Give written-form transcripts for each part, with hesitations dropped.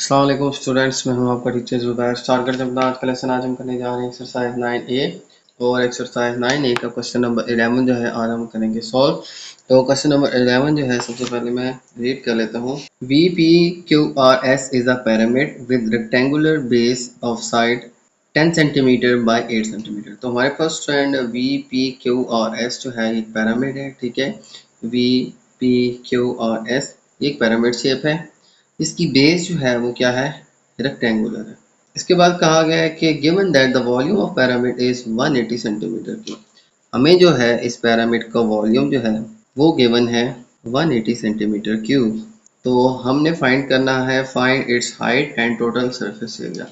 अस्सलाम वालेकुम स्टूडेंट्स, मैं हूं आपका टीचर ज़ुबैर। स्टार्ट करते हैं अपना आज का लेसन। आज हम करने जा रहे हैं एक्सरसाइज 9A और एक्सरसाइज 9A का क्वेश्चन नंबर 11 जो है आज हम करेंगे सॉल्व। तो क्वेश्चन नंबर 11 जो है सबसे पहले मैं रीड कर लेता हूँ। VPQRS is a pyramid with rectangular base of side 10 centimetre bye 8 centimetre. तो हमारे पास स्टूडेंट VPQRS जो है एक पैरामिड है, ठीक है। VPQRS एक पैरामिड शेप है, इसकी बेस जो है वो क्या है, रेक्टेंगुलर है। इसके बाद कहा गया है कि given that the volume of pyramid is 180 centimetre cube. हमें जो है इस पैरामिड का वॉल्यूम जो है वो गिवन है 180 सेंटीमीटर क्यूब। तो हमने फाइंड करना है find its height and total surface area.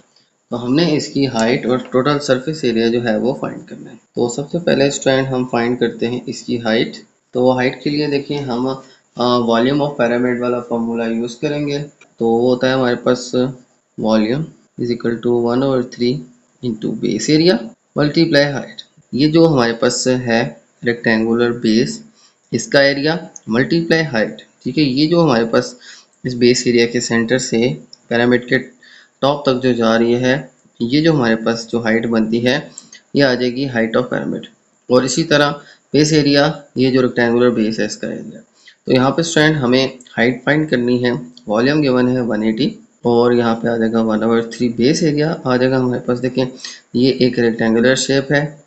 तो हमने इसकी हाइट और टोटल सरफेस एरिया जो है वो फाइंड करना है। तो सबसे पहले स्टूडेंट हम फाइंड करते हैं इसकी हाइट। तो हाइट के लिए देखिए हम वॉल्यूम ऑफ पैरामिड वाला फॉर्मूला यूज़ करेंगे। तो वो होता है हमारे पास volume is equal to 1/3 into base area multiply height. ये जो हमारे पास है रेक्टेंगुलर बेस, इसका एरिया मल्टीप्लाई हाइट, ठीक है। ये जो हमारे पास इस बेस एरिया के सेंटर से पैरामिड के टॉप तक जो जा रही है, ये जो हमारे पास जो हाइट बनती है ये आ जाएगी हाइट ऑफ पैरामिड। और इसी तरह बेस एरिया, ये जो रेक्टेंगुलर बेस है इसका एरिया। तो यहाँ पे स्टूडेंट हमें हाइट फाइंड करनी है। वॉल्यूम गिवन है 180 और यहाँ पे आ जाएगा 1/3 बेस एरिया आ जाएगा हमारे पास। देखें ये एक रेक्टेंगुलर शेप है,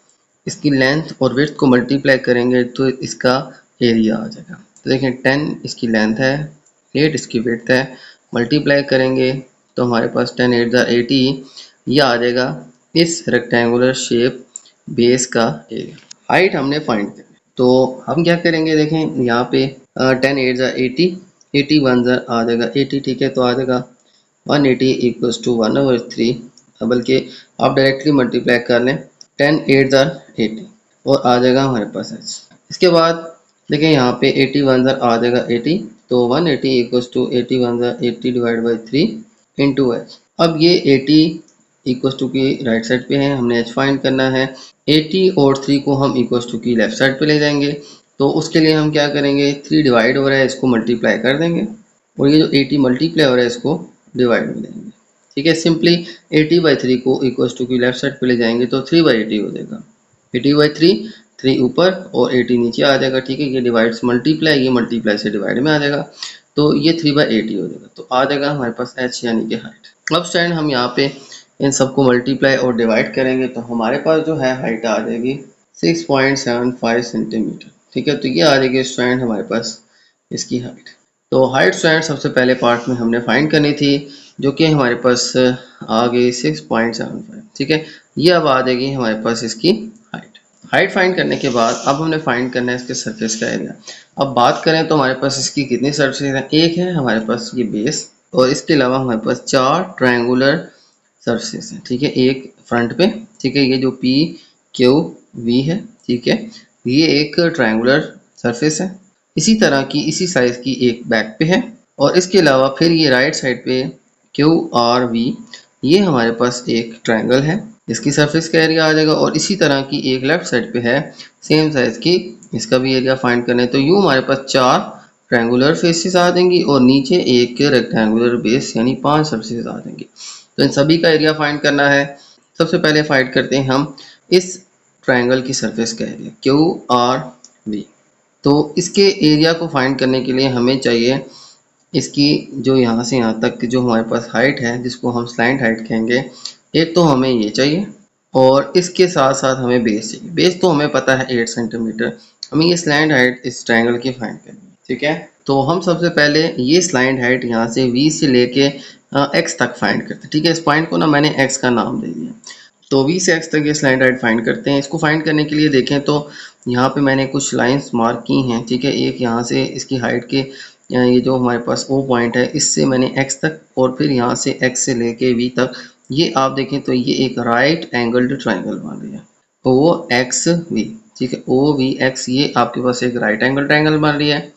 इसकी लेंथ और विड्थ को मल्टीप्लाई करेंगे तो इसका एरिया आ जाएगा। तो देखें 10 इसकी लेंथ है, 8 इसकी विड्थ है, मल्टीप्लाई करेंगे तो हमारे पास 10 8 80 ये आ जाएगा इस रेक्टेंगुलर शेप बेस का एरिया। हाइट हमने फाइंड करनी, तो हम क्या करेंगे, देखें यहाँ पे 10 8 80, 80 1 आ जाएगा 80, ठीक है। तो आ जाएगा 180 इक्वल्स टू 1/3, बल्कि आप डायरेक्टली मल्टीप्लाई कर लें 10 8 80 और आ जाएगा हमारे पास h। इसके बाद देखें यहाँ पे 80 1 आ जाएगा 80, तो 180 equals to 80 1 80 divide by 3 into h। अब ये 80 इक्वल्स टू की राइट साइड पे है, हमने h फाइंड करना है। 80 और 3 को हम इक्वल्स टू की लेफ्ट साइड पे ले जाएंगे। तो उसके लिए हम क्या करेंगे, 3 डिवाइड हो रहा है इसको मल्टीप्लाई कर देंगे और ये जो 80 मल्टीप्लाई हो रहा है इसको डिवाइड में देंगे, ठीक है। सिंपली 80/3 को इक्वल्स टू की लेफ्ट साइड पे ले जाएंगे तो 3/80 हो जाएगा। 80/3, 3 ऊपर और 80 नीचे आ जाएगा, ठीक है। ये डिवाइड से मल्टीप्लाई, ये मल्टीप्लाई से डिवाइड में आ जाएगा, तो ये 3/80 हो जाएगा। तो आ जाएगा हमारे पास h यानी कि हाइट। अब स्टूडेंट हम यहाँ पे इन सबको मल्टीप्लाई और डिवाइड करेंगे तो हमारे पास जो है हाइट आ जाएगी 6.75 सेंटीमीटर, ठीक है। तो ये आ जाएगी स्टूडेंट हमारे पास इसकी हाइट। तो हाइट स्टूडेंट सबसे पहले पार्ट में हमने फाइंड करनी थी, जो कि हमारे पास आ गई 6.75, ठीक है। ये अब आ जाएगी हमारे पास इसकी हाइट। हाइट फाइंड करने के बाद अब हमने फाइंड करना है इसके सरफेस का एरिया। अब बात करें तो हमारे पास इसकी कितनी सरफेस है, एक है हमारे पास ये बेस और इसके अलावा हमारे पास 4 ट्रायंगुलर सरफेस है, ठीक है। एक फ्रंट पे, ठीक है, ये जो PQV है, ठीक है, ये एक ट्रायंगुलर सरफेस है। इसी तरह की इसी साइज की एक बैक पे है और इसके अलावा फिर ये राइट साइड पे QRV, ये हमारे पास एक ट्रायंगल है, इसकी सरफेस का एरिया आ जाएगा। और इसी तरह की एक लेफ्ट साइड पे है सेम साइज की, इसका भी एरिया फाइंड करना है। तो यूँ हमारे पास 4 ट्रायंगुलर फेसेस आ जाएंगी और नीचे एक रेक्टेंगुलर बेस यानी 5 सरफेस आ जाएंगी। तो इन सभी का एरिया फाइंड करना है। सबसे पहले फाइंड करते हैं हम इस ट्रायंगल की सरफेस का एरिया QRV। तो इसके एरिया को फाइंड करने के लिए हमें चाहिए इसकी जो यहाँ से यहाँ तक जो हमारे पास हाइट है, जिसको हम स्लैंट हाइट कहेंगे, एक तो हमें ये चाहिए और इसके साथ साथ हमें बेस चाहिए। बेस तो हमें पता है 8 सेंटीमीटर, हमें ये स्लैंट हाइट इस ट्रायंगल की फाइंड करनी है, ठीक है। तो हम सबसे पहले ये स्लैंट हाइट यहाँ से V से लेके x तक फाइंड करते हैं, ठीक है। इस पॉइंट को ना मैंने x का नाम दे दिया। तो V से x तक ये स्लैंट हाइट फाइंड करते हैं। इसको फाइंड करने के लिए देखें तो यहाँ पे मैंने कुछ लाइंस मार्क की हैं, ठीक है। एक यहाँ से इसकी हाइट के ये जो हमारे पास O पॉइंट है, इससे मैंने x तक और फिर यहाँ से x से लेके V तक, ये आप देखें तो ये एक राइट एंगल्ड ट्रायंगल बन रही है OXV, ठीक है। OVX ये आपके पास एक राइट एंगल ट्रायंगल बन रही है।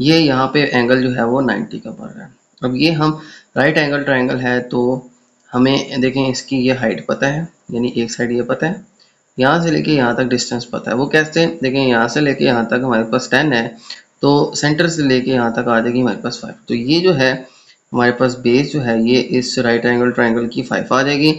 ये यहाँ पे एंगल जो है वो 90 का बन रहा है। अब ये हम राइट एंगल ट्रायंगल है तो हमें देखें इसकी ये हाइट पता है, यानी एक साइड ये पता है, यहाँ से लेके यहाँ तक डिस्टेंस पता है। वो कैसे, देखें यहाँ से लेके यहाँ तक हमारे पास 10 है, तो सेंटर से लेके यहाँ तक आ जाएगी हमारे पास 5। तो ये जो है हमारे पास बेस जो है ये इस राइट एंगल ट्रायंगल की 5 आ जाएगी,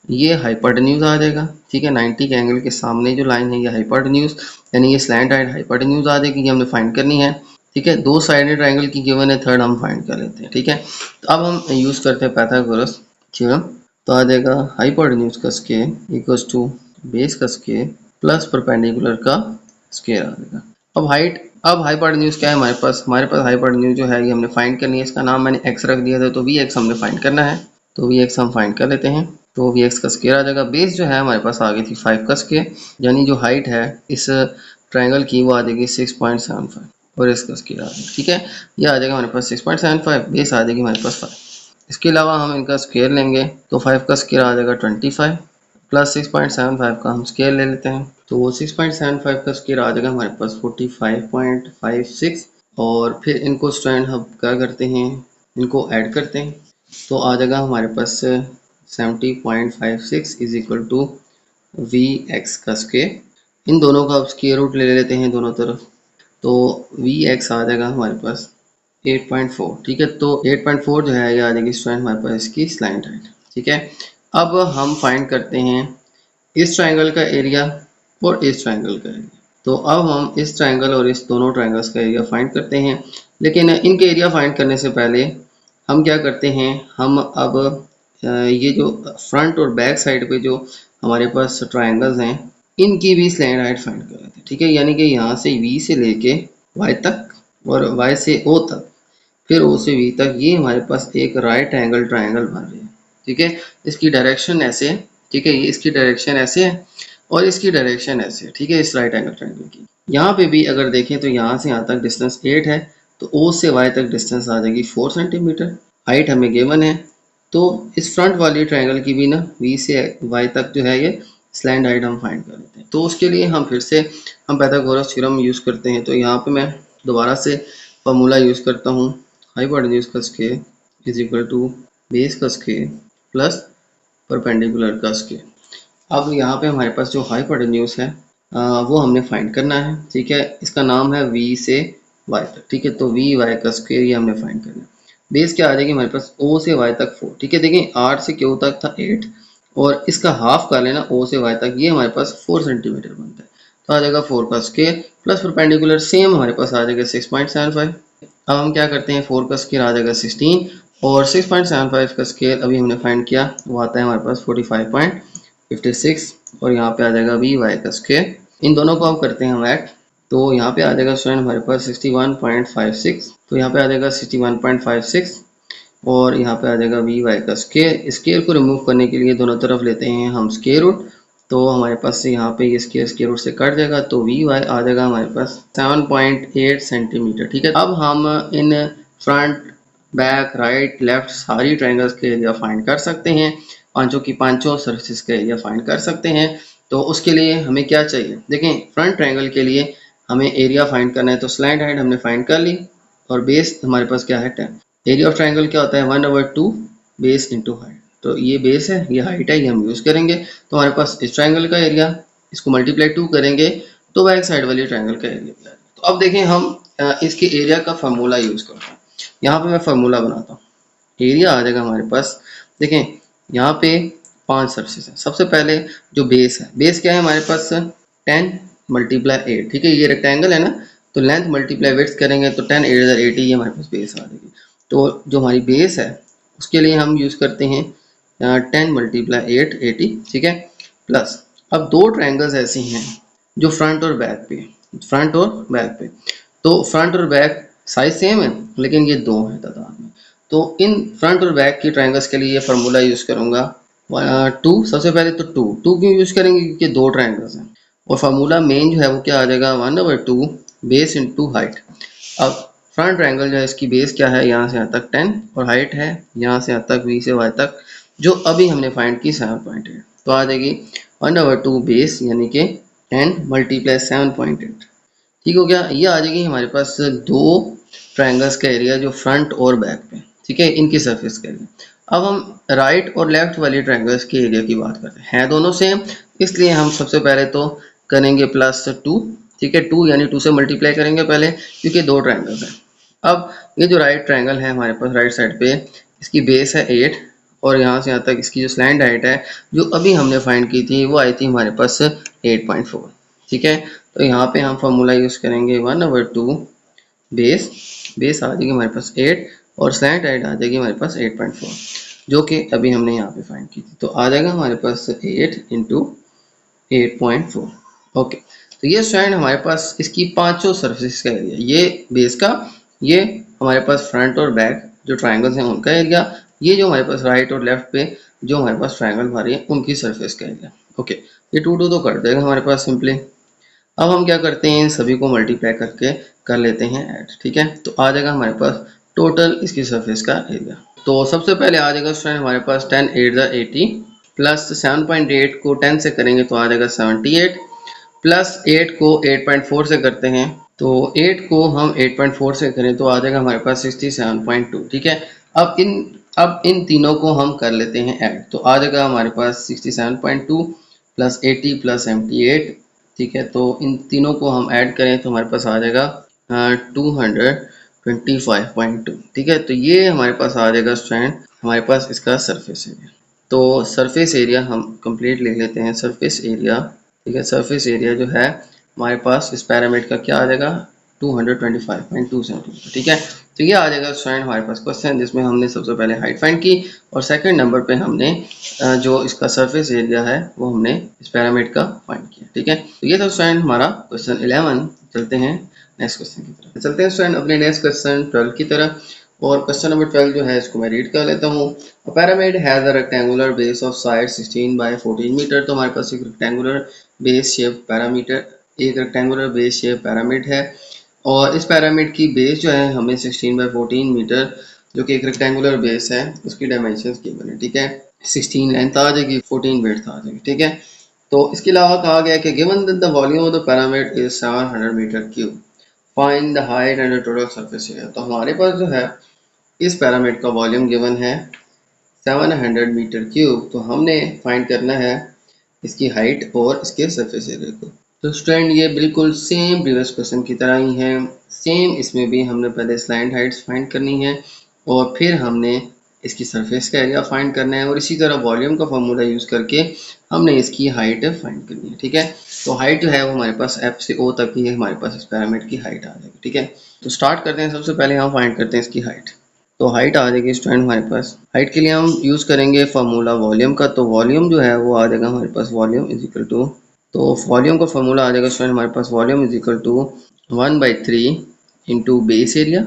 ये हाइपोटेन्यूज आ जाएगा, ठीक है। 90 के एंगल के सामने जो लाइन है ये हाइपोटेन्यूज यानी ये स्लैंट हाइट हाइपोटेन्यूज आ जाएगी, ये हमने फाइंड करनी है, ठीक है। दो साइडेड ट्रायंगल की गिवन है, थर्ड हम फाइंड कर लेते हैं, ठीक है। तो अब हम यूज करते हैं पाइथागोरस थ्योरम। तो आ जाएगा हाइपोटेन्यूज का स्क्वायर इक्वल्स टू बेस का स्क्वायर प्लस परपेंडिकुलर का स्क्वायर आ जाएगा। अब हाइपोटेन्यूज क्या है हमारे पास हाइपोटेन्यूज जो है ये हमने फाइंड करनी है, इसका नाम मैंने एक्स रख दिया था, तो वी एक्स हमने फाइंड करना है, तो वी एक्स हम फाइंड कर लेते हैं। तो वी एक्स का स्क्वायर आ जाएगा। बेस जो है हमारे पास आ गई थी 5 का स्क्वायर, यानी जो हाइट है इस ट्रायंगल की वो आ जाएगी 6.75 और इसका स्क्वायर आ जाएगा, ठीक है। ये आ जाएगा हमारे पास 6.75, बेस आ जाएगी हमारे पास 5। इसके अलावा हम इनका स्क्वायर लेंगे तो 5 का स्क्वायर आ जाएगा 25 प्लस 6.75 का हम स्क्वायर ले लेते हैं, तो वो 6.75 का स्क्वायर आ जाएगा हमारे पास 45.56। और फिर इनको स्टूडेंट हम क्या करते हैं, इनको ऐड करते हैं, तो आ जाएगा हमारे पास 70.56 is equal to V X का स्क्वायर। इन दोनों का अब स्क्वायर रूट ले लेते हैं दोनों तरफ, तो वी एक्स आ जाएगा हमारे पास 8.4, ठीक है। तो 8.4 जो है ये आ जाएगी स्टूडेंट हमारे पास इसकी स्लैंट हाइट, ठीक है। अब हम फाइंड करते हैं इस ट्रायंगल का एरिया और इस ट्रायंगल का एरिया। तो अब हम इस ट्रायंगल और इस दोनों ट्रायंगल्स का एरिया फाइंड करते हैं, लेकिन इनके एरिया फाइंड करने से पहले हम क्या करते हैं, हम अब ये जो फ्रंट और बैक साइड पे जो हमारे पास ट्रायंगल्स हैं इनकी भी स्लैंट हाइट फाइंड कर लेते हैं, ठीक है। यानी कि यहाँ से V से लेके Y तक और Y से O तक फिर O से V तक ये हमारे पास एक राइट एंगल ट्रायंगल बन रही है, ठीक है। इसकी डायरेक्शन ऐसे है, ठीक है, ये इसकी डायरेक्शन ऐसे है और इसकी डायरेक्शन ऐसे है, ठीक है, इस राइट एंगल ट्रायंगल की। यहाँ पे भी अगर देखें तो यहाँ से यहाँ तक डिस्टेंस 8 है, तो O से Y तक डिस्टेंस आ जाएगी 4 सेंटीमीटर। हाइट हमें गिवन है, तो इस फ्रंट वाली ट्रायंगल की भी ना V से Y तक जो है ये स्लैंट हाइट हम फाइंड कर लेते हैं। तो उसके लिए हम फिर से हम पाइथागोरस थ्योरम यूज़ करते हैं। तो यहाँ पे मैं दोबारा से फार्मूला यूज़ करता हूँ, हाइपोटेन्यूज का square is equal to base का स्क्वायर प्लस परपेंडिकुलर का स्क्वायर। अब यहाँ पे हमारे पास जो हाइपोटेन्यूज है वो हमने फाइंड करना है, ठीक है। इसका नाम है V से Y तक, ठीक है। तो वी वाई का स्क्वायर ये हमने फाइंड करना है। बेस क्या आ जाएगी हमारे पास O से Y तक 4, ठीक है। देखें 8 से Q तक था 8 और इसका हाफ कर लेना O से Y तक, ये हमारे पास 4 सेंटीमीटर बनता है, तो आ जाएगा 4 का स्क्वायर प्लस परपेंडिकुलर सेम हमारे पास आ जाएगा 6.75। अब हम क्या करते हैं, 4 का स्क्वायर आ जाएगा 16 और 6.75 का स्क्वायर अभी हमने फाइंड किया वो आता है हमारे पास 45.56 और यहाँ पे आ जाएगा वी वाई का स्क्वायर। इन दोनों को अब करते हैं हम ऐड, तो यहाँ पे आ जाएगा स्टूडेंट हमारे पास 61.56, तो यहाँ पे आ जाएगा 61.56 और यहाँ पे आ जाएगा वी वाई का स्क्वायर। स्क्वायर को रिमूव करने के लिए दोनों तरफ लेते हैं हम स्क्वायर रूट, तो हमारे पास यहाँ पे ये स्क्वायर रूट से कट जाएगा, तो वी वाई आ जाएगा हमारे पास 7.8 सेंटीमीटर, ठीक है। अब हम in front back right left सारी ट्रायंगल्स के एरिया फाइंड कर सकते हैं, पांचों की पांचों सर्फेसिस का एरिया फाइंड कर सकते हैं। तो उसके लिए हमें क्या चाहिए, देखें फ्रंट ट्रायंगल के लिए हमें एरिया फाइंड करना है, तो स्लैंट हाइट हमने फाइंड कर ली और बेस हमारे पास क्या है 10। एरिया ऑफ ट्रायंगल क्या होता है 1/2 बेस इंटू हाइट, तो ये बेस है ये हाइट है, ये हम यूज़ करेंगे। तो हमारे पास इस ट्रायंगल का एरिया इसको मल्टीप्लाई 2 करेंगे तो बैक साइड वाली ट्रायंगल का एरिया। तो अब देखें हम इसके एरिया का फार्मूला यूज़ करते हैं। यहाँ पे मैं फार्मूला बनाता हूँ, एरिया आ जाएगा हमारे पास, देखें यहाँ पे 5 सर्फेस है। सबसे पहले जो बेस है, बेस क्या है हमारे पास 10 मल्टीप्लाई 8, ठीक है। ये रेक्टेंगल है ना, तो लेंथ मल्टीप्लाई विड्थ करेंगे तो 10 8 80 ये हमारे पास बेस आ जाएगी। तो जो हमारी बेस है उसके लिए हम यूज़ करते हैं 10 मल्टीप्लाई 8 80, ठीक है। प्लस अब दो ट्रायंगल्स ऐसे हैं जो फ्रंट और बैक पे, फ्रंट और बैक पे, तो फ्रंट और बैक साइज सेम है लेकिन ये दो हैं तादाद में, तो इन फ्रंट और बैक की ट्रायंगल्स के लिए ये फार्मूला यूज़ करूँगा 2। सबसे पहले तो 2 क्यों यूज़ करेंगे, क्योंकि दो ट्रायंगल्स हैं और फार्मूला मेन जो है वो क्या आ जाएगा 1/2 बेस इंटू हाइट। अब फ्रंट ट्रायंगल जो है इसकी बेस क्या है यहाँ से यहाँ तक 10 और हाइट है यहाँ से यहाँ तक V से Y तक जो अभी हमने फाइंड की 7.8, तो आ जाएगी 1/2 बेस यानी कि 10 मल्टीप्लाई 7.8, ठीक हो गया। ये आ जाएगी हमारे पास दो ट्रायंगल्स का एरिया जो फ्रंट और बैक पे, ठीक है, इनकी सरफेस का एरिया। अब हम राइट और लेफ्ट वाली ट्रायंगल्स के एरिया की बात करते हैं दोनों सेम, इसलिए हम सबसे पहले तो करेंगे +2, ठीक है। 2 यानी 2 से मल्टीप्लाई करेंगे पहले क्योंकि दो ट्रायंगल्स हैं। अब ये जो राइट ट्रायंगल है हमारे पास राइट साइड पे, इसकी बेस है 8 और यहाँ से यहाँ तक इसकी जो स्लैंट हाइट है जो अभी हमने फाइंड की थी वो आई थी हमारे पास 8.4। ठीक है, तो यहाँ पे हम फार्मूला यूज़ करेंगे 1/2 बेस, बेस आ जाएगी हमारे पास 8 और स्लैंट हाइट आ जाएगी हमारे पास 8.4 जो कि अभी हमने यहाँ पे फाइंड की थी। तो आ जाएगा हमारे पास 8 इंटू 8.4। ओके, तो ये स्ट्रैंड हमारे पास इसकी पांचों सरफेस का एरिया, ये बेस का, ये हमारे पास फ्रंट और बैक जो ट्रायंगल्स हैं उनका एरिया, ये जो हमारे पास राइट और लेफ्ट पे जो हमारे पास ट्रायंगल बना है उनकी सरफेस का एरिया। ओके, ये 2 तो कर देगा हमारे पास सिंपली। अब हम क्या करते हैं, इन सभी को मल्टीप्लाई करके कर लेते हैं ऐड। ठीक है, तो आ जाएगा हमारे पास टोटल इसकी सरफेस का एरिया। तो सबसे पहले आ जाएगा स्टूडेंट हमारे पास 10 8 80 प्लस 7.8 को 10 से करेंगे तो आ जाएगा 78 प्लस 8 को 8.4 से करते हैं तो 8 को हम 8.4 से करें तो आ जाएगा हमारे पास 67.2। ठीक है, अब इन तीनों को हम कर लेते हैं ऐड तो आ जाएगा हमारे पास 67.2 प्लस 80 प्लस 78। ठीक है, तो इन तीनों को हम ऐड करें तो हमारे पास आ जाएगा 225.2। ठीक है, तो ये हमारे पास आ जाएगा स्ट्रैंड हमारे पास इसका सरफेस एरिया। तो सरफेस एरिया हम कंप्लीट लिख लेते हैं, सरफेस एरिया। ठीक है, सरफेस एरिया जो है हमारे पास इस पैरामीटर का क्या आ जाएगा 225.2 सेंटीमीटर। ठीक है, तो ये आ जाएगा स्टूडेंट हमारे पास क्वेश्चन जिसमें हमने सबसे पहले हाइट फाइंड की और सेकंड नंबर पे हमने जो इसका सरफेस एरिया है वो हमने इस पैरामीटर का फाइंड किया। ठीक है, तो ये था स्टूडेंट हमारा क्वेश्चन 11। चलते हैं नेक्स्ट क्वेश्चन की तरफ। चलते हैं स्टूडेंट अपने नेक्स्ट क्वेश्चन 12 की तरफ और क्वेश्चन नंबर 12 जो है इसको मैं रीड कर लेता हूँ। A pyramid has a rectangular base of side 16 by 14 metre. तो हमारे पास एक रेक्टेंगुलर बेस शेप पैरामीटर, एक रेक्टेंगुलर बेस शेप पैरामिड है और इस पैरामिड की बेस जो है हमें 16 बाई 14 मीटर जो कि एक रेक्टेंगुलर बेस है उसकी डायमेंशंस गिवन है। ठीक है, 16 लेंथ आ जाएगी, 14 विड्थ आ जाएगी। ठीक है, तो इसके अलावा कहा गया है कि given that the volume of the pyramid is 700 metre cube, find the height and the total surface area. तो हमारे पास जो है इस पैरामिड का वॉल्यूम गिवन है 700 मीटर क्यूब, तो हमने फाइंड करना है इसकी हाइट और इसके सरफेस एरिया को। तो स्टूडेंट ये बिल्कुल सेम प्रीवियस क्वेश्चन की तरह ही है, सेम इसमें भी हमने पहले स्लैंट हाइट्स फाइंड करनी है और फिर हमने इसकी सरफेस का एरिया फाइंड करना है और इसी तरह वॉल्यूम का फार्मूला यूज़ करके हमने इसकी हाइट फाइंड करनी है। ठीक है, तो हाइट जो है वो हमारे पास F से O तक ही है, हमारे पास इस पैरामिड की हाइट आ जाएगी। ठीक है, तो स्टार्ट करते हैं। सबसे पहले हम फाइंड करते हैं इसकी हाइट। तो हाइट आ जाएगी स्टूडेंट हमारे पास, हाइट के लिए हम यूज़ करेंगे फार्मूला वॉल्यूम का। तो वॉल्यूम जो है वो आ जाएगा हमारे पास वॉल्यूम इज इक्वल टू, तो वॉल्यूम का फार्मूला आ जाएगा स्टूडेंट हमारे पास volume is equal to 1/3 into base area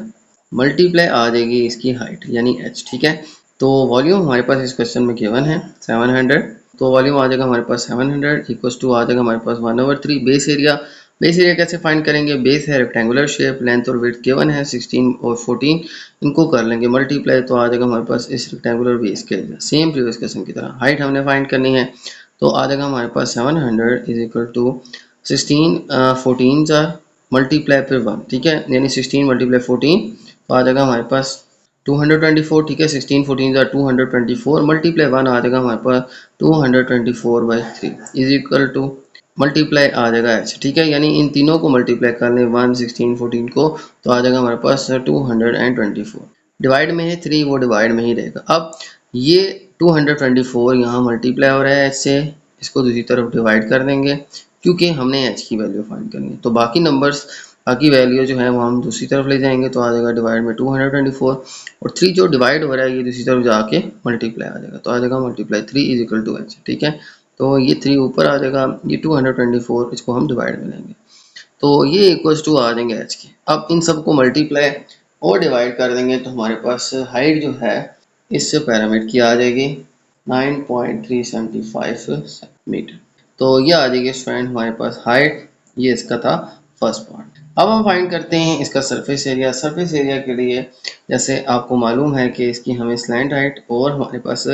multiply आ जाएगी इसकी हाइट यानी h। ठीक है, तो वॉल्यूम हमारे पास इस क्वेश्चन में गिवन है 700, तो वॉल्यूम आ जाएगा हमारे पास 700 इक्वल्स टू आ जाएगा हमारे पास 1/3 बेस एरिया। बेस एरिया कैसे फाइंड करेंगे, बेस है रेक्टेंगुलर शेप, लेंथ और विड्थ गिवन है 16 और 14, इनको कर लेंगे मल्टीप्लाई तो आ जाएगा हमारे पास इस रेक्टेंगुलर बेस के एरिया, सेम प्रीवियस क्वेश्चन की तरह। हाइट हमने फाइंड करनी है तो आ जाएगा हमारे पास 700 इज इक्वल टू 16 14 सा मल्टीप्लाई फिर 1। ठीक है, यानी 16 मल्टीप्लाई 14 तो आ जाएगा हमारे पास 224। ठीक है, 16 14 सा 224 मल्टीप्लाई 1 आ जाएगा हमारे पास 224/3 इज इक्वल टू मल्टीप्लाई आ जाएगा h। ठीक है, यानी इन तीनों को मल्टीप्लाई कर लें 1 16 14 को तो आ जाएगा हमारे पास 224। डिवाइड में है 3, वो डिवाइड में ही रहेगा। अब ये 224 यहाँ मल्टीप्लाई हो रहा है h से, इसको दूसरी तरफ डिवाइड कर देंगे क्योंकि हमने h की वैल्यू फाइंड करनी है। तो बाकी नंबर्स बाकी वैल्यू जो है वो हम दूसरी तरफ ले जाएंगे तो आ जाएगा डिवाइड में 224 और 3 जो डिवाइड हो रहा है ये दूसरी तरफ जाके मल्टीप्लाई आ जाएगा तो आ जाएगा multiply 3 is equal to h। ठीक है, तो ये 3 ऊपर आ जाएगा, ये 224 इसको हम डिवाइड में लेंगे तो ये इक्वल्स टू आ जाएंगे h के। अब इन सबको मल्टीप्लाई और डिवाइड कर देंगे तो हमारे पास हाइट जो है इस पैरामिड की आ जाएगी 9.375 मीटर। तो ये आ जाएगी स्टूडेंट हमारे पास हाइट, ये इसका था फर्स्ट पार्ट। अब हम फाइंड करते हैं इसका सरफेस एरिया। सरफेस एरिया के लिए जैसे आपको मालूम है कि इसकी हमें स्लैंट हाइट और हमारे पास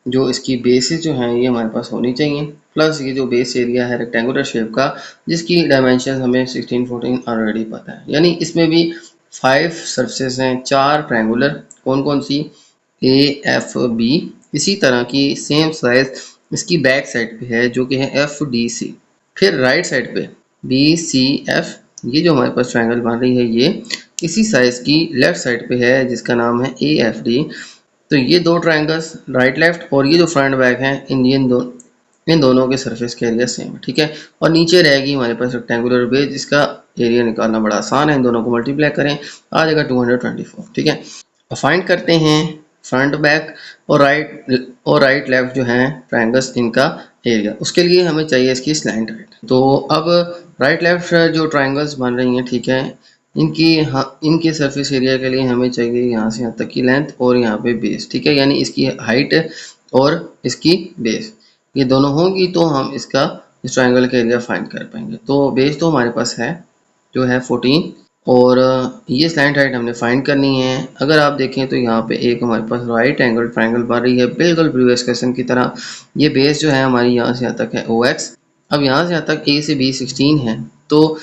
जो इसकी बेसिस जो हैं ये हमारे पास होनी चाहिए, प्लस ये जो बेस एरिया है रेक्टेंगुलर शेप का जिसकी डायमेंशन हमें 16 14 ऑलरेडी पता है, यानी इसमें भी 5 सरफेसेस हैं, 4 ट्रायंगुलर, कौन कौन सी ए एफ बी, इसी तरह की सेम साइज इसकी बैक साइड पे है जो कि है एफ डी सी, फिर राइट साइड पे बी सी एफ ये जो हमारे पास ट्रायंगल बन रही है ये इसी साइज की लेफ्ट साइड पे है जिसका नाम है AFD। तो ये दो ट्रायंगल्स राइट लेफ्ट और ये जो फ्रंट बैक है इन दोनों के सरफेस के एरिया सेम है, ठीक है। और नीचे रहेगी हमारे पास रेक्टेंगुलर बेस जिसका एरिया निकालना बड़ा आसान है, इन दोनों को मल्टीप्लाई करें आ जाएगा 224, ठीक है। अब फाइंड करते हैं फ्रंट बैक और राइट लेफ्ट जो है ट्रायंगल्स इनका एरिया। उसके लिए हमें चाहिए इसकी स्लैंट राइट। तो अब राइट लेफ्ट जो ट्रायंगल्स बन रही हैं, ठीक है, इनके सरफेस एरिया के लिए हमें चाहिए यहाँ से यहाँ तक की लेंथ और यहाँ पे बेस, ठीक है, यानी इसकी हाइट और इसकी बेस ये दोनों होंगी तो हम इस ट्रायंगल का एरिया फाइंड कर पाएंगे। तो बेस तो हमारे पास है जो है 14 और ये स्लैंट हाइट हमने फाइंड करनी है। अगर आप देखें तो यहाँ पे एक हमारे पास राइट एंगल ट्रायंगल बन रही है बिल्कुल प्रीवियस क्वेश्चन की तरह। ये बेस जो है हमारी यहाँ से यहाँ तक है OX। अब यहाँ से यहाँ तक A से B 16 है तो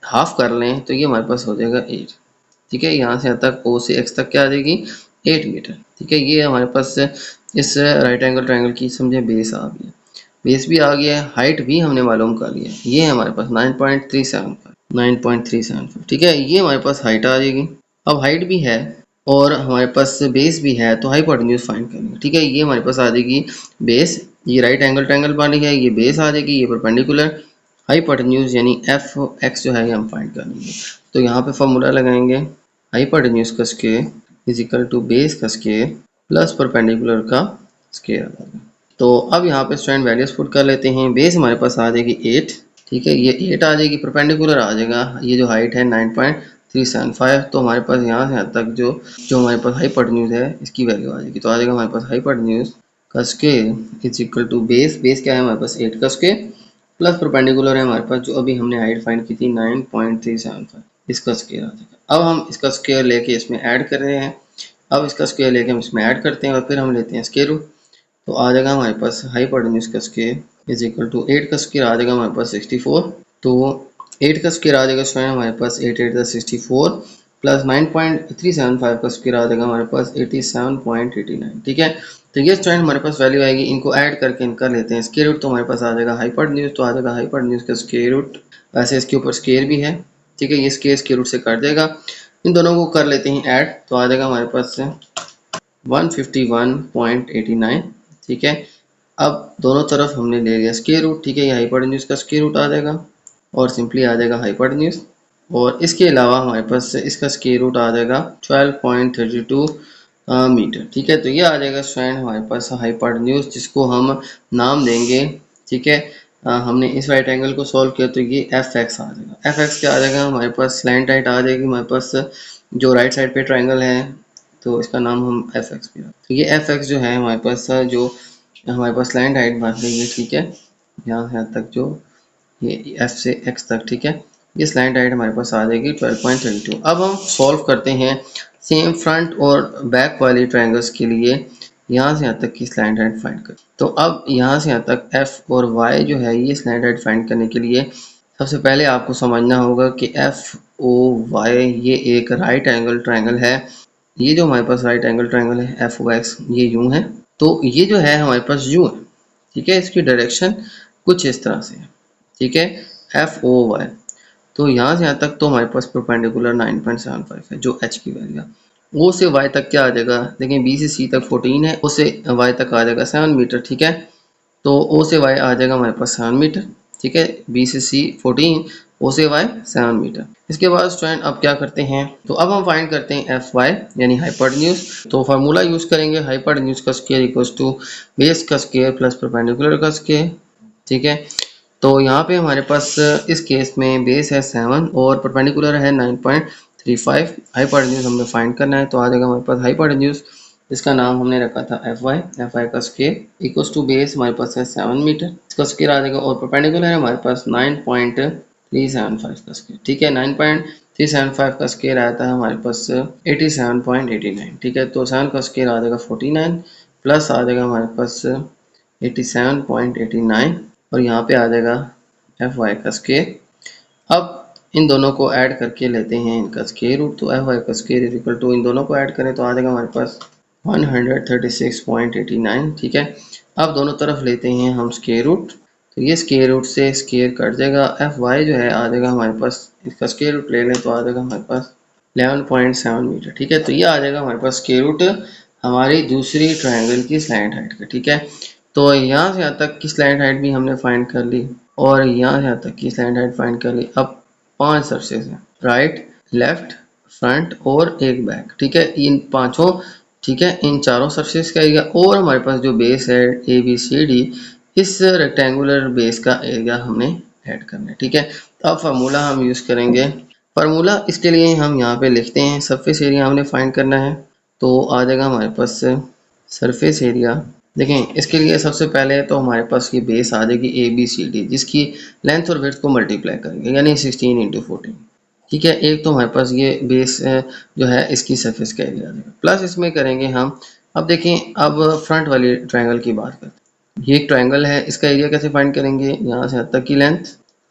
हाफ कर लें तो ये हमारे पास हो जाएगा 8, ठीक है। यहाँ से यहाँ तक O से X तक क्या आ जाएगी 8 मीटर, ठीक है। ये हमारे पास इस राइट एंगल ट्रायंगल की समझे बेस आ गई है, बेस भी आ गया है, हाइट भी हमने मालूम कर लिया है। ये है हमारे पास 9.375, ठीक है। ये हमारे पास हाइट आ जाएगी। अब हाइट भी है और हमारे पास बेस भी है तो हाइपोटेन्यूज फाइंड करेंगे, ठीक है। ये हमारे पास आ जाएगी बेस, ये राइट एंगल ट्रायंगल बन रही है, ये बेस आ जाएगी, ये परपेंडिकुलर हाइपोटेन्यूज यानी FX जो है ये हम फाइंड करेंगे। तो यहाँ पे फॉर्मूला लगाएंगे हाइपोटेन्यूज का square is equal to base का स्क्वायर प्लस परपेंडिकुलर का स्क्वायर आ जाएगा। तो अब यहाँ पे स्टूडेंट वैल्यूज पुट कर लेते हैं। बेस हमारे पास आ जाएगी 8, ठीक है, ये 8 आ जाएगी, परपेंडिकुलर आ जाएगा, ये जो हाइट है 9.375। तो हमारे पास यहाँ से यहाँ तक जो हमारे पास हाइपोटेन्यूज है इसकी वैल्यू आ जाएगी। तो आ जाएगा हमारे पास हाइपोटेन्यूज का square is equal to base क्या है हमारे पास 8 का स्क्वायर प्लस परपेंडिकुलर है हमारे पास जो अभी हमने हाइट फाइंड की थी 9.375, इसका स्क्वायर आ जाएगा। अब हम इसका स्क्वायर लेके इसमें ऐड कर रहे हैं। अब इसका स्क्वायर लेके हम इसमें ऐड करते हैं और फिर हम लेते हैं स्क्वायर रूट। तो आ जाएगा हमारे पास हाइपोटेन्यूज का स्क्वायर इज इक्वल टू 8 का स्क्वायर आ जाएगा हमारे पास 64। तो 8 का स्क्वायर आ जाएगा स्वयं हमारे पास 8 8 का 64 प्लस 9.375 का स्क्वायर आ जाएगा हमारे पास 87.89, ठीक है। तो ये स्टूडेंट हमारे पास वैल्यू आएगी, इनको ऐड करके इनका लेते हैं स्क्वायर रूट। तो हमारे पास आ जाएगा हाइपोटेन्यूज, तो आ जाएगा हाइपोटेन्यूज का स्क्वायर रूट, वैसे इसके ऊपर स्क्वायर भी है, ठीक है, ये स्क्वायर रूट से काट देगा। इन दोनों को कर लेते हैं ऐड, तो आ जाएगा हमारे पास 151.89, ठीक है। अब दोनों तरफ हमने ले लिया स्क्वायर रूट, ठीक है, ये हाइपोटेन्यूज का स्क्वायर रूट आ जाएगा और सिंपली आ जाएगा हाइपोटेन्यूज। और इसके अलावा हमारे पास इसका स्क्वायर रूट आ जाएगा 12.32 मीटर, ठीक है। तो ये आ जाएगा स्टूडेंट हमारे पास हाइपोटेन्यूज जिसको हम नाम देंगे, ठीक है। हमने इस राइट एंगल को सॉल्व किया तो ये FX आ जाएगा। FX क्या आ जाएगा हमारे पास स्लैंट हाइट आ जाएगी हमारे पास जो राइट साइड पे ट्रायंगल है तो इसका नाम हम FX भी। तो ये FX जो है हमारे पास जो हमारे पास स्लैंट हाइट बन रही है, ठीक है, यहाँ से यहाँ तक जो ये F से X तक, ठीक है, ये स्लैंट हाइट हमारे पास आ जाएगी 12.32। अब हम सॉल्व करते हैं सेम फ्रंट और बैक वाली ट्रायंगल्स के लिए, यहाँ से यहाँ तक की स्लैंट हाइट फाइंड कर। तो अब यहाँ से यहाँ तक F और Y जो है ये स्लैंट हाइट फाइंड करने के लिए सबसे पहले आपको समझना होगा कि FOY ये एक राइट एंगल ट्रायंगल है। ये जो हमारे पास राइट एंगल ट्रायंगल है FOX ये यूं है, तो ये जो है हमारे पास यूं है, ठीक है, इसकी डायरेक्शन कुछ इस तरह से है, ठीक है, FOY। तो यहाँ से यहाँ तक तो हमारे पास परपेंडिकुलर 9.75 है जो H की वैल्यू है। O से Y तक क्या आ जाएगा, देखिए B से C तक 14 है, O से Y तक आ जाएगा 7 मीटर, ठीक है। तो O से Y आ जाएगा हमारे पास 7 मीटर, ठीक है, B से C 14, O से Y 7 मीटर। इसके बाद स्टूडेंट अब क्या करते हैं, तो अब हम फाइंड करते हैं FY यानी हाइपोटेन्यूज। तो फार्मूला यूज करेंगे हाइपोटेन्यूज का स्क्वायर इक्वल्स टू बेस का स्क्वायर प्लस परपेंडिकुलर का स्क्वायर, ठीक है। तो यहाँ पे हमारे पास इस केस में बेस है 7 और परपेंडिकुलर है 9.35। हाइपोटेन्यूज हमने फाइंड करना है तो आ जाएगा हमारे पास हाइपोटेन्यूज, इसका नाम हमने रखा था FY का स्क्वायर इक्वल्स टू बेस हमारे पास है 7 मीटर, इसका स्क्वायर आ जाएगा और परपेंडिकुलर है हमारे पास 9.375 का स्क्वायर, ठीक है। 9.375 का स्क्वायर आता है हमारे पास 87.89, ठीक है। तो 7 का स्क्वायर आ जाएगा 49 प्लस आ जाएगा हमारे पास 87.89 और यहाँ पे आ जाएगा FY का स्क्वायर। अब इन दोनों को ऐड करके लेते हैं इनका स्क्वायर रूट, तो FY का स्क्वायर इज इक्वल टू इन दोनों को ऐड करें तो आ जाएगा हमारे पास 136.89, ठीक है। अब दोनों तरफ लेते हैं हम स्क्वायर रूट, तो ये स्क्वायर रूट से स्क्वायर कट जाएगा, एफ वाई जो है आ जाएगा हमारे पास, इसका स्क्वायर रूट ले लें तो आ जाएगा हमारे पास 11.7 मीटर। ठीक है, तो ये आ जाएगा हमारे पास स्क्वायर रूट हमारी दूसरी ट्रायंगल की स्लैंट हाइट का। ठीक है, तो यहाँ से यहाँ तक की स्लैंट हाइट भी हमने फाइंड कर ली और यहाँ से यहाँ तक की स्लैंट हाइट फाइंड कर ली। अब 5 सरफेस हैं, राइट, लेफ्ट, फ्रंट और एक बैक। ठीक है, इन पांचों, ठीक है, इन चारों सरफेस का एरिया और हमारे पास जो बेस है ए बी सी डी, इस रेक्टेंगुलर बेस का एरिया हमने ऐड करना है। ठीक है, तो अब फार्मूला हम यूज करेंगे। फार्मूला इसके लिए हम यहाँ पे लिखते हैं, सरफेस एरिया हमने फाइंड करना है, तो आ जाएगा हमारे पास सरफेस एरिया। देखें, इसके लिए सबसे पहले तो हमारे पास ये बेस आ जाएगी ए बी सी डी, जिसकी लेंथ और विड्थ को मल्टीप्लाई करेंगे, यानी 16 इंटू 14। ठीक है, एक तो हमारे पास ये बेस जो है इसकी सरफेस का एरिया आ जाएगा, प्लस इसमें करेंगे हम, अब देखें, अब फ्रंट वाली ट्रायंगल की बात करते हैं। ये एक ट्रायंगल है, इसका एरिया कैसे फाइंड करेंगे, यहाँ से यहाँ तक की लेंथ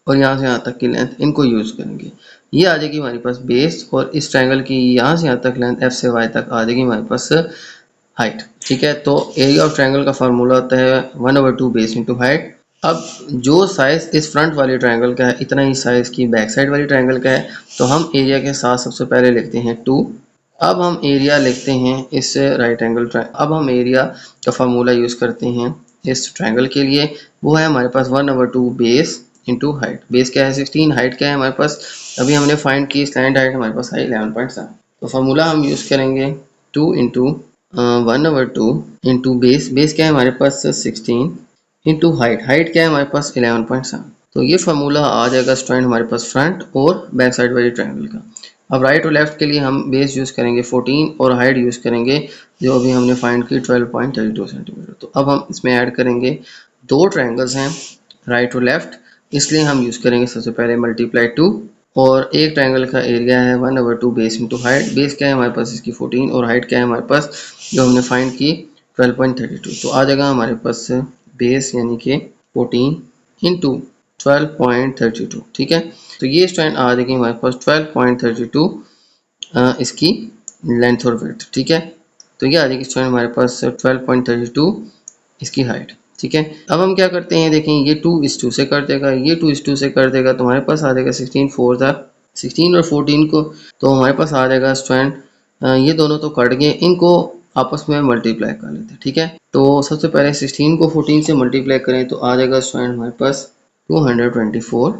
और यहाँ से यहाँ तक की लेंथ, इनको यूज करेंगे। ये आ जाएगी हमारे पास बेस और इस ट्रायंगल की यहाँ से यहाँ तक लेंथ एफ से वाई तक आ जाएगी हमारे पास हाइट। ठीक है, तो एरिया ऑफ ट्रायंगल का फार्मूला होता है 1/2 बेस इंटू हाइट। अब जो साइज इस फ्रंट वाले ट्रायंगल का है, इतना ही साइज की बैक साइड वाली ट्रायंगल का है, तो हम एरिया के साथ सबसे पहले लिखते हैं 2। अब हम एरिया लिखते हैं इस राइट एंगल अब हम एरिया का फार्मूला यूज करते हैं इस ट्रायंगल के लिए, वो है हमारे पास 1/2 बेस इंटू हाइट। बेस क्या है 16, हाइट क्या है हमारे पास, अभी हमने फाइंड की स्लैंट हाइट हमारे पास है 11.7। तो फार्मूला हम यूज करेंगे 2 इंटू 1/2 इंटू बेस क्या है हमारे पास 16 इंटू हाइट क्या है हमारे पास 11.7। तो ये फार्मूला आ जाएगा स्टूडेंट हमारे पास फ्रंट और बैक साइड वाली ट्रायंगल का। अब राइट और लेफ्ट के लिए हम बेस यूज करेंगे 14 और हाइट यूज करेंगे जो अभी हमने फाइंड की 12.32 सेंटीमीटर। तो अब हम इसमें ऐड करेंगे, दो ट्रायंगल्स हैं राइट और लेफ्ट, इसलिए हम यूज करेंगे सबसे पहले मल्टीप्लाई 2, और एक ट्रायंगल का एरिया है 1/2 बेस इंटू हाइट। बेस क्या है हमारे पास इसकी 14 और हाइट क्या है हमारे पास जो हमने फाइंड की 12.32। तो आ जाएगा हमारे पास बेस यानी कि 14 इंटू 12.32। ठीक है, तो ये स्टैंड आ जाएगी हमारे पास 12.32 इसकी लेंथ और विड्थ। ठीक है, तो ये आ जाएगी स्टूडेंट हमारे पास 12.32 इसकी हाइट। ठीक है, अब हम क्या करते हैं, देखें, ये 2:2 से कर देगा, ये 2:2 से कर देगा, तो हमारे पास आ जाएगा 16 4 था 16 और 14 को, तो हमारे पास आ जाएगा स्टूडेंट ये दोनों तो कट गए, इनको आपस में मल्टीप्लाई कर लेते हैं। ठीक है, तो सबसे पहले 16 को 14 से मल्टीप्लाई करें तो आ जाएगा स्टूडेंट हमारे पास 224,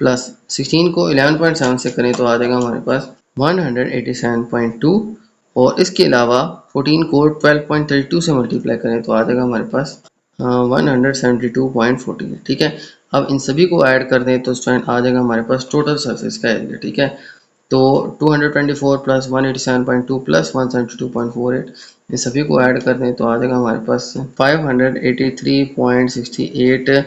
प्लस 16 को 11.7 से करें तो आ जाएगा हमारे पास 187.2, और इसके अलावा 14 को 12.32 से मल्टीप्लाई करें तो आ जाएगा हमारे पास 172.48। ठीक है, अब इन सभी को ऐड कर दें तो स्टूडेंट आ जाएगा हमारे पास टोटल सरफेस का एरिया। ठीक है, तो 224 प्लस 187.2 प्लस 172.48, इन सभी को ऐड कर दें तो आ जाएगा हमारे पास 583.68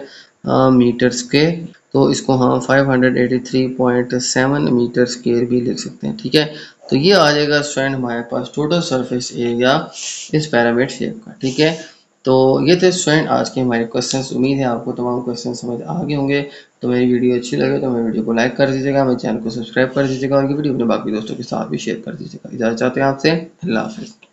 मीटर स्क्वायर। तो इसको हम 583.7 मीटर स्क्वायर भी लिख सकते हैं। ठीक है, तो ये आ जाएगा स्टूडेंट हमारे पास टोटल सरफेस एरिया इस पिरामिड शेप का। ठीक है, तो ये थे स्टूडेंट आज के हमारे क्वेश्चंस। उम्मीद है आपको तमाम क्वेश्चन समझ आ गए होंगे। तो मेरी वीडियो अच्छी लगे तो मेरी वीडियो को लाइक कर दीजिएगा, मेरे चैनल को सब्सक्राइब कर दीजिएगा और ये वीडियो अपने बाकी दोस्तों के साथ भी शेयर कर दीजिएगा। इजाज़त चाहते हैं आपसे, अल्लाह हाफिज़।